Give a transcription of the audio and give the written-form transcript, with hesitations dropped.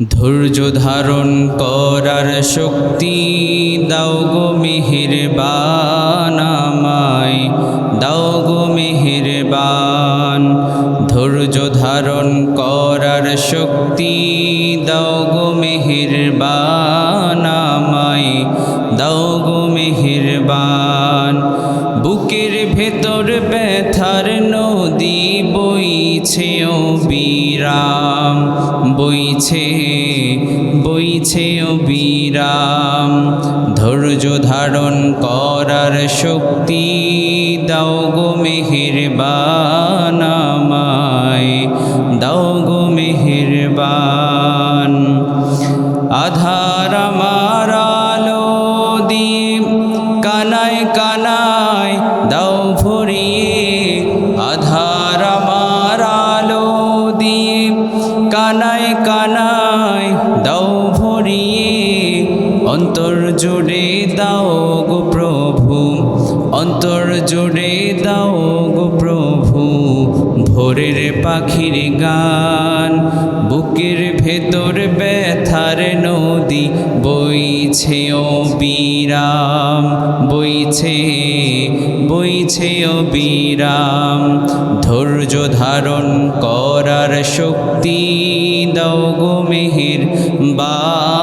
ধৈর্য ধারণ করার শক্তি দাও গো মেহেরবান আমায়, দাও গো মেহেরবান। ধৈর্য ধারণ করার শক্তি দাও গো মেহেরবান আমায়, দাও গো মেহেরবান। বুকের ভেতর ব্যথার নদী বইছে অবিরাম, বইছে বইছে অবিরাম। ধৈর্য ধারণ করার শক্তি দাও গো মেহেরবান আমায়, দাও গো মেহেরবান। আধার আমার আলো দিয়ে কানায় কানায় দাও ভরিয়ে, আধার আমার আলো দিয়ে কানায় কানায় দাও ভরিয়ে। অন্তর জুড়ে দাও গো প্রভু, অন্তর জুড়ে দাও গো প্রভু ভোরের পাখির গান। বুকের ভেতর ব্যথার নদী বইছে অবিরাম, বইছে বইছে অবিরাম। ধৈর্য ধারণ করার শক্তি দাও গো মেহেরবান